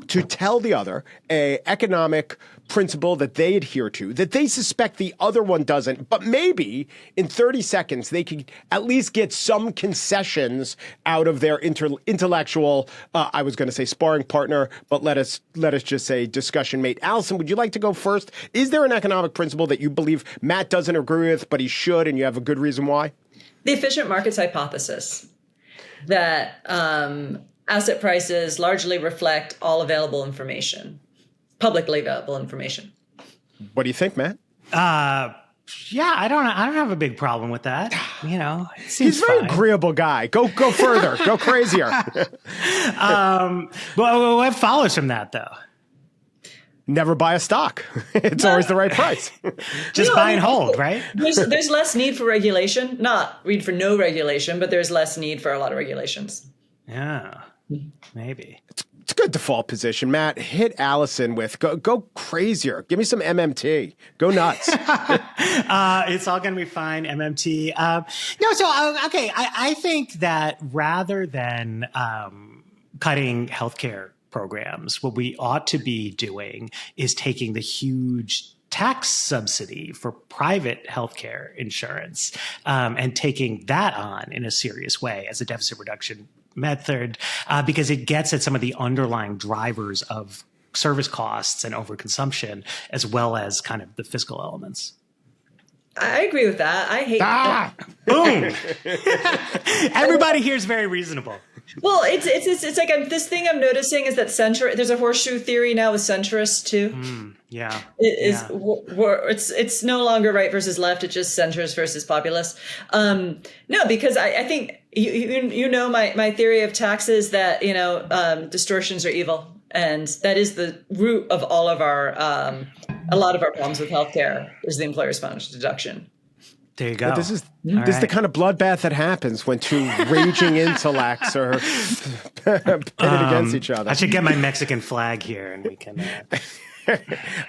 to tell the other a economic principle that they adhere to, that they suspect the other one doesn't, but maybe in 30 seconds they could at least get some concessions out of their intellectual, I was going to say sparring partner, but let us just say discussion mate. Allison, would you like to go first? Is there an economic principle that you believe Matt doesn't agree with, but he should, and you have a good reason why? The efficient markets hypothesis that asset prices largely reflect all available information, publicly available information. What do you think, Matt? Yeah, I don't have a big problem with that. It seems he's a very fine. agreeable guy. Go further. Go crazier. Well, what follows from that, though? Never buy a stock. It's always the right price. Just buy and hold, right? There's less need for regulation. Not need for no regulation, but there's less need for a lot of regulations. Yeah, maybe. It's a good default position. Matt, hit Allison with go crazier. Give me some MMT. Go nuts. It's all going to be fine, MMT. Okay. I think that rather than cutting healthcare programs, what we ought to be doing is taking the huge tax subsidy for private healthcare insurance and taking that on in a serious way as a deficit reduction method, because it gets at some of the underlying drivers of service costs and overconsumption, as well as kind of the fiscal elements. I agree with that. I hate that. Boom. Everybody here is very reasonable. Well, it's like this thing I'm noticing is that there's a horseshoe theory now with centrists too. Yeah, it's no longer right versus left. It's just centrist versus populist. No, because I think my theory of taxes that distortions are evil, and that is the root of all of our a lot of our problems with healthcare is the employer-sponsored deduction. There you go. But this is the kind of bloodbath that happens when two raging intellects are pitted against each other. I should get my Mexican flag here, and we can.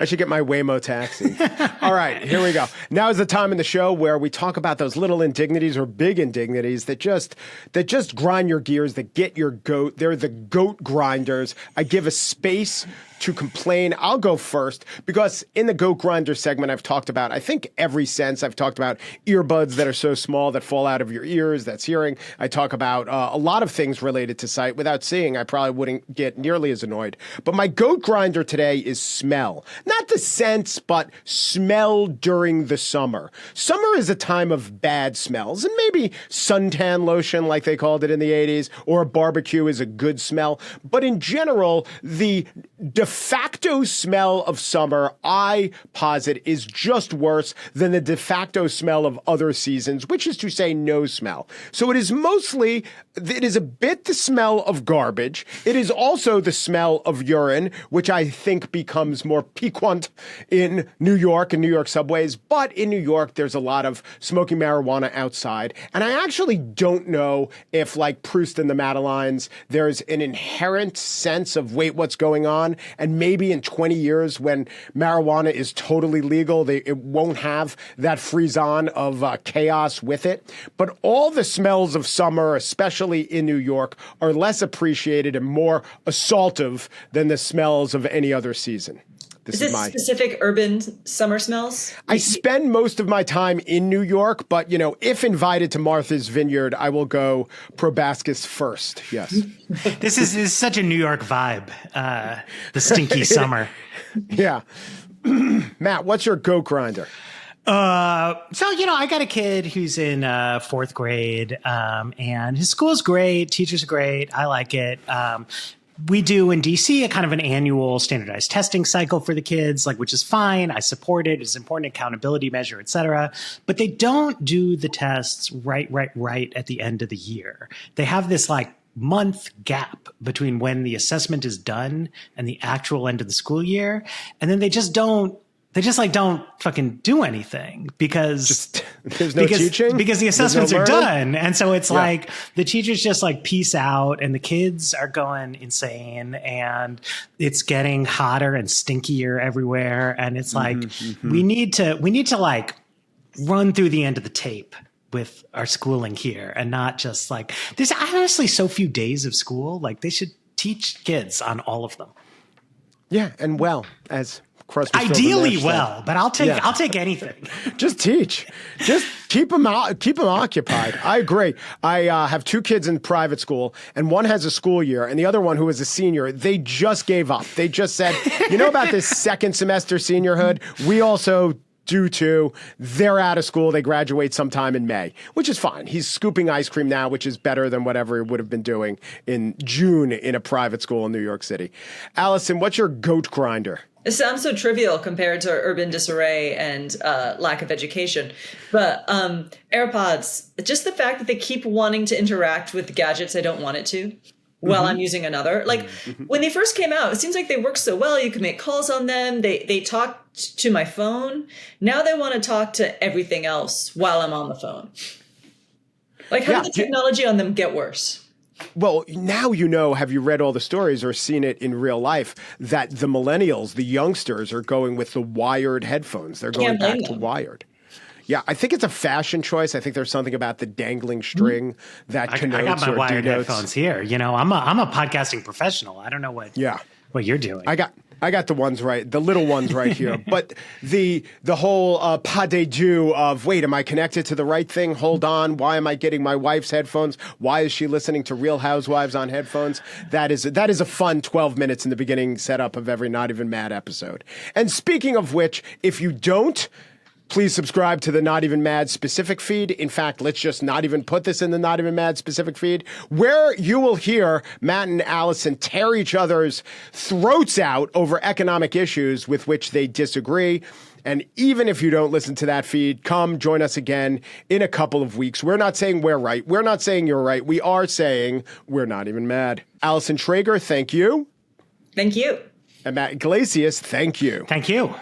I should get my Waymo taxi. All right, here we go. Now is the time in the show where we talk about those little indignities or big indignities that just grind your gears, that get your goat. They're the goat grinders. I give a space to complain. I'll go first because in the goat grinder segment, I've talked about, I think every sense. I've talked about earbuds that are so small that fall out of your ears. That's hearing. I talk about a lot of things related to sight. Without seeing, I probably wouldn't get nearly as annoyed. But my goat grinder today is smell. Not the sense, but smell during the summer. Summer is a time of bad smells, and maybe suntan lotion, like they called it in the 80s, or a barbecue is a good smell. But in general, the de facto smell of summer, I posit, is just worse than the de facto smell of other seasons, which is to say no smell. So it is a bit the smell of garbage. It is also the smell of urine, which I think becomes more piquant in New York and New York subways. But in New York, there's a lot of smoking marijuana outside. And I actually don't know if, like Proust and the Madeleines, there's an inherent sense of, wait, what's going on? And maybe in 20 years when marijuana is totally legal, it won't have that frisson of chaos with it. But all the smells of summer, especially in New York, are less appreciated and more assaultive than the smells of any other season. Is this specific urban summer smells? I spend most of my time in New York, but, if invited to Martha's Vineyard, I will go proboscis first. Yes. This is such a New York vibe, the stinky summer. Yeah. Matt, what's your goat grinder? I got a kid who's in fourth grade, and his school's great. Teachers are great. I like it. we do in DC a kind of an annual standardized testing cycle for the kids, like, which is fine. I support it. It's an important accountability measure, et cetera. But they don't do the tests right at the end of the year. They have this like month gap between when the assessment is done and the actual end of the school year. And then they just don't fucking do anything because there's no teaching, because the assessments are done. And so it's like the teachers just like peace out and the kids are going insane and it's getting hotter and stinkier everywhere. And it's like, we need to like run through the end of the tape with our schooling here and not just like, there's honestly so few days of school. Like they should teach kids on all of them. Yeah. And as Crosby, ideally well, but I'll take anything. Just teach. Just keep them occupied. I agree. I have two kids in private school, and one has a school year, and the other one, who is a senior, they just gave up. They just said, you know about this second semester seniorhood? We also do too. They're out of school. They graduate sometime in May, which is fine. He's scooping ice cream now, which is better than whatever he would have been doing in June in a private school in New York City. Allison, what's your goat grinder? It sounds so trivial compared to urban disarray and lack of education. But AirPods, just the fact that they keep wanting to interact with gadgets I don't want it to while I'm using another. Like when they first came out, it seems like they work so well. You can make calls on them. They talk to my phone. Now they want to talk to everything else while I'm on the phone. Like how did the technology on them get worse? Well, now you know, have you read all the stories or seen it in real life, that the millennials, the youngsters, are going with the wired headphones. They're going back to wired. Yeah, I think it's a fashion choice. I think there's something about the dangling string that connotes I got my or wired denotes. headphones here. You know, I'm a podcasting professional. I don't know what you're doing. I got the ones right, the little ones right here. But the whole pas de deux of, wait, am I connected to the right thing? Hold on. Why am I getting my wife's headphones? Why is she listening to Real Housewives on headphones? That is a fun 12 minutes in the beginning setup of every Not Even Mad episode. And speaking of which, if you don't, please subscribe to the Not Even Mad specific feed. In fact, let's just not even put this in the Not Even Mad specific feed, where you will hear Matt and Allison tear each other's throats out over economic issues with which they disagree. And even if you don't listen to that feed, come join us again in a couple of weeks. We're not saying we're right. We're not saying you're right. We are saying we're not even mad. Allison Schraeger, thank you. Thank you. And Matt Yglesias, thank you. Thank you.